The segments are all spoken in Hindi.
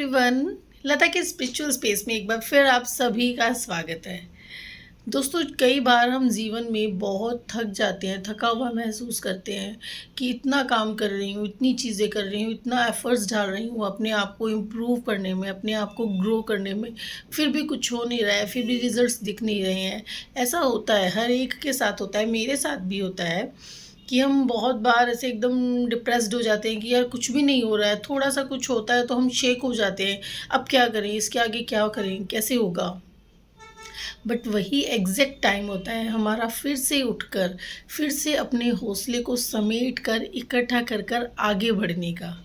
एवरीवन। लता के स्पिरिचुअल स्पेस में एक बार फिर आप सभी का स्वागत है। दोस्तों, कई बार हम जीवन में बहुत थक जाते हैं, थका हुआ महसूस करते हैं कि इतना काम कर रही हूँ, इतनी चीज़ें कर रही हूँ, इतना एफर्ट्स डाल रही हूँ अपने आप को इम्प्रूव करने में, अपने आप को ग्रो करने में, फिर भी कुछ हो नहीं रहा है, फिर भी रिजल्ट्स दिख नहीं रहे हैं। ऐसा होता है, हर एक के साथ होता है, मेरे साथ भी होता है कि हम बहुत बार ऐसे एकदम डिप्रेस्ड हो जाते हैं कि यार कुछ भी नहीं हो रहा है, थोड़ा-सा कुछ होता है तो हम शेक हो जाते हैं। अब क्या करें? इसके आगे क्या करें? कैसे होगा? बट वही एग्ज़ैक्ट टाइम होता है हमारा फिर से उठकर, फिर से अपने हौसले को समेट कर, इकट्ठा कर कर आगे बढ़ने का।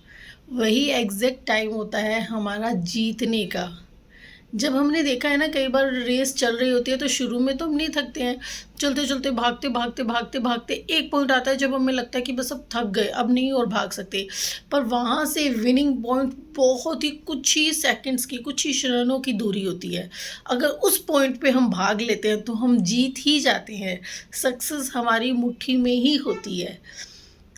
वही एग्ज़ैक्ट टाइम होता है हमारा जीतने का। जब हमने देखा है ना, कई बार रेस चल रही होती है तो शुरू में तो हम नहीं थकते हैं। चलते-चलते, भागते-भागते एक पॉइंट आता है जब हमें लगता है कि बस अब थक गए, अब नहीं और भाग सकते। पर वहाँ से विनिंग पॉइंट बहुत ही कुछ ही सेकंड्स की, कुछ ही क्षणों की दूरी होती है। अगर उस पॉइंट पे हम भाग लेते हैं तो हम जीत ही जाते हैं। सक्सेस हमारी मुट्ठी में ही होती है।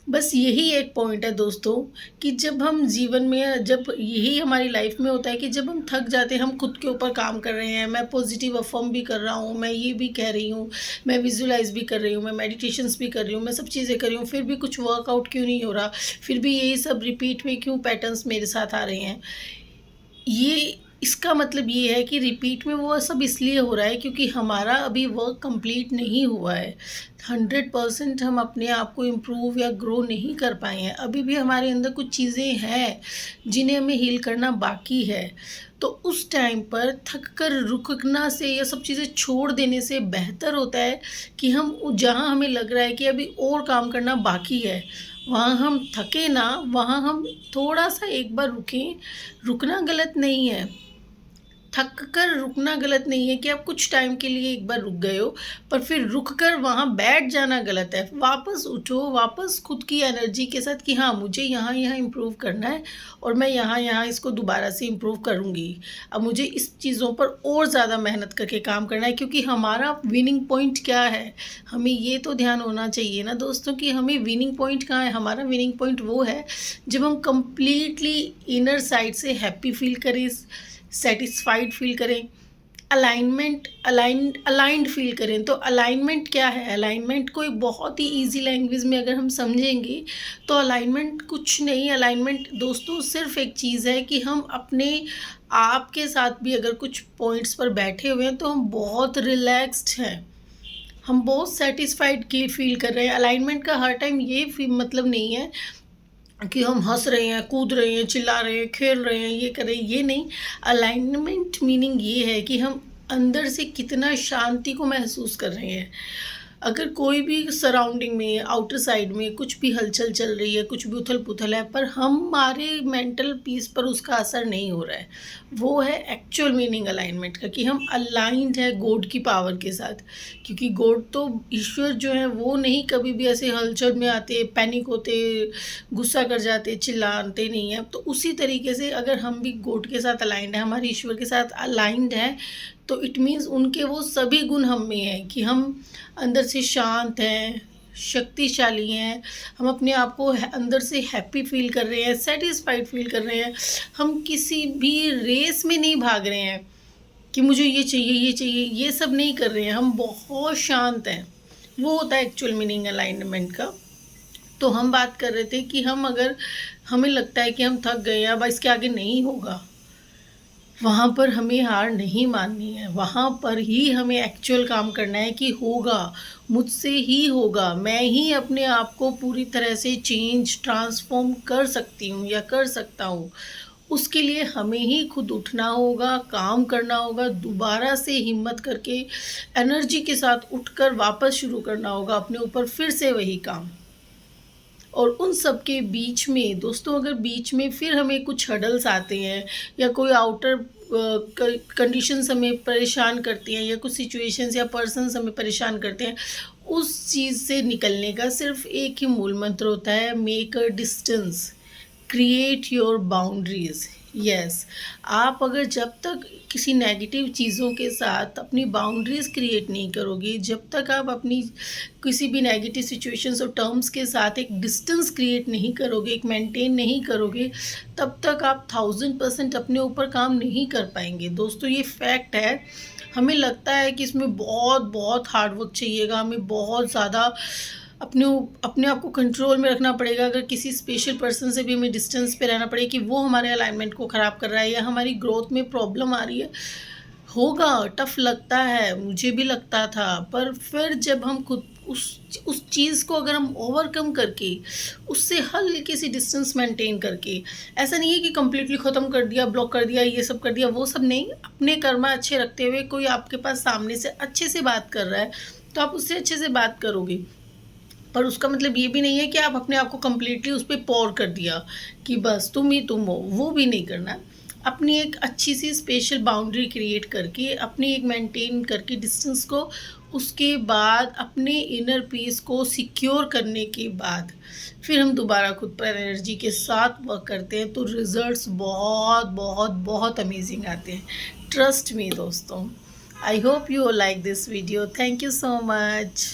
बस यही एक पॉइंट है दोस्तों, कि जब हम जीवन में, जब यही हमारी लाइफ में होता है कि जब हम थक जाते हैं, हम खुद के ऊपर काम कर रहे हैं, मैं पॉजिटिव अफर्म भी कर रहा हूँ, मैं ये भी कह रही हूँ, मैं विजुलाइज भी कर रही हूँ, मैं मेडिटेशंस भी कर रही हूँ, मैं सब चीज़ें कर रही हूँ, फिर भी कुछ वर्कआउट क्यों नहीं हो रहा, फिर भी यही सब रिपीट में क्यों पैटर्न्स मेरे साथ आ रहे हैं। ये इसका मतलब ये है कि रिपीट में वो सब इसलिए हो रहा है क्योंकि हमारा अभी वर्क कंप्लीट नहीं हुआ है। 100% हम अपने आप को इम्प्रूव या ग्रो नहीं कर पाए हैं। अभी भी हमारे अंदर कुछ चीज़ें हैं जिन्हें हमें हील करना बाकी है। तो उस टाइम पर थक कर रुकना से या सब चीज़ें छोड़ देने से बेहतर होता है कि हम जहाँ हमें लग रहा है कि अभी और काम करना बाकी है, वहाँ हम थके ना, वहाँ हम थोड़ा-सा एक बार रुकें। रुकना गलत नहीं है, थक कर रुकना गलत नहीं है कि आप कुछ टाइम के लिए एक बार रुक गए हो, पर फिर रुक कर वहाँ बैठ जाना गलत है। वापस उठो, वापस खुद की एनर्जी के साथ कि हाँ, मुझे यहाँ-यहाँ इम्प्रूव करना है और मैं यहाँ-यहाँ इसको दोबारा से इम्प्रूव करूँगी। अब मुझे इस चीज़ों पर और ज़्यादा मेहनत करके काम करना है, क्योंकि हमारा विनिंग पॉइंट क्या है? हमें ये तो ध्यान होना चाहिए ना दोस्तों कि हमें विनिंग पॉइंट कहाँ है? हमारा विनिंग पॉइंट वो है जब हम कंप्लीटली इनर साइड से हैप्पी फील करें, सैटिस्फाइड फील करें, अलाइंड फील करें। तो अलाइनमेंट क्या है? अलाइनमेंट को एक बहुत ही ईजी लैंग्वेज में अगर हम समझेंगे तो अलाइनमेंट कुछ नहीं, अलाइनमेंट दोस्तों सिर्फ एक चीज़ है कि हम अपने आप के साथ भी अगर कुछ पॉइंट्स पर बैठे हुए हैं तो हम बहुत रिलैक्स्ड हैं, हम बहुत सेटिस्फाइड की फील कर रहे हैं। अलाइनमेंट का हर टाइम ये मतलब नहीं है कि हम हँस रहे हैं, कूद रहे हैं, चिल्ला रहे हैं, खेल रहे हैं, ये कर रहे हैं, ये नहीं। अलाइनमेंट मीनिंग ये है कि हम अंदर से कितना शांति को महसूस कर रहे हैं। अगर कोई भी सराउंडिंग में, आउटर साइड में कुछ भी हलचल चल रही है, कुछ भी उथल-पुथल है, पर हमारे मेंटल पीस पर उसका असर नहीं हो रहा है। वो है एक्चुअल मीनिंग अलाइनमेंट का, कि हम अलाइन्ड है गॉड की पावर के साथ। क्योंकि गॉड तो ईश्वर जो है वो नहीं कभी भी ऐसे हलचल में आते, पैनिक होते, गुस्सा कर जाते, चिल्लाते नहीं हैं। तो उसी तरीके से अगर हम भी गॉड के साथ अलाइन्ड हैं, हमारे ईश्वर के साथ अलाइन्ड हैं, तो इट मीन्स उनके वो सभी गुण हम में हैं कि हम अंदर से शांत हैं, शक्तिशाली हैं, हम अपने आप को अंदर से हैप्पी फील कर रहे हैं, सेटिस्फाइड फील कर रहे हैं। हम किसी भी रेस में नहीं भाग रहे हैं कि मुझे ये चाहिए, ये चाहिए, ये सब नहीं कर रहे हैं। हम बहुत शांत हैं। वो होता है एक्चुअल मीनिंग अलाइनमेंट का। तो हम बात कर रहे थे कि हम अगर हमें लगता है कि हम थक गए हैं, अब इसके आगे नहीं होगा, वहाँ पर हमें हार नहीं माननी है। वहाँ पर ही हमें एक्चुअल काम करना है कि होगा, मुझसे ही होगा, मैं ही अपने आप को पूरी तरह से ट्रांसफ़ॉर्म कर सकती हूँ या कर सकता हूँ। उसके लिए हमें ही खुद उठना होगा, काम करना होगा, दोबारा से हिम्मत करके एनर्जी के साथ उठकर वापस शुरू करना होगा अपने ऊपर फिर से वही काम। और उन सब के बीच में दोस्तों, अगर बीच में फिर हमें कुछ हर्डल्स आते हैं या कोई आउटर कंडीशंस हमें परेशान करती हैं, या कुछ सिचुएशंस या पर्सन्स हमें परेशान करते हैं, उस चीज़ से निकलने का सिर्फ एक ही मूल मंत्र होता है, make a distance, create your boundaries. Yes. आप अगर जब तक किसी नेगेटिव चीज़ों के साथ अपनी बाउंड्रीज़ क्रिएट नहीं करोगे, जब तक आप अपनी किसी भी नेगेटिव सिचुएशंस और टर्म्स के साथ एक डिस्टेंस क्रिएट नहीं करोगे, एक मेंटेन नहीं करोगे, तब तक आप 1000% अपने ऊपर काम नहीं कर पाएँगे। दोस्तों, ये फैक्ट है। हमें लगता है कि इसमें बहुत हार्ड वर्क चाहिएगा, हमें बहुत ज़्यादा अपने आप को कंट्रोल में रखना पड़ेगा। अगर किसी स्पेशल पर्सन से भी हमें डिस्टेंस पे रहना पड़ेगा कि वो हमारे अलाइनमेंट को ख़राब कर रहा है या हमारी ग्रोथ में प्रॉब्लम आ रही है, होगा, टफ लगता है, मुझे भी लगता था। पर फिर जब हम खुद उस चीज़ को अगर हम ओवरकम करके, उससे हल्की सी डिस्टेंस मेंटेन करके, ऐसा नहीं है कि कंप्लीटली ख़त्म कर दिया, ब्लॉक कर दिया, ये सब कर दिया, वो सब नहीं, अपने कर्मा अच्छे रखते हुए कोई आपके पास सामने से अच्छे से बात कर रहा है, तो आप उससे अच्छे से बात करोगे। पर उसका मतलब ये भी नहीं है कि आप अपने आप को कंप्लीटली उस पे पौर कर दिया कि बस तुम ही तुम हो, वो भी नहीं करना। अपनी एक अच्छी सी स्पेशल बाउंड्री क्रिएट करके, अपनी एक मेंटेन करके डिस्टेंस को, उसके बाद अपने इनर पीस को सिक्योर करने के बाद फिर हम दोबारा खुद पर एनर्जी के साथ वर्क करते हैं, तो रिज़ल्ट्स बहुत अमेजिंग आते हैं। ट्रस्ट मी दोस्तों। I hope you like this video. Thank you so much.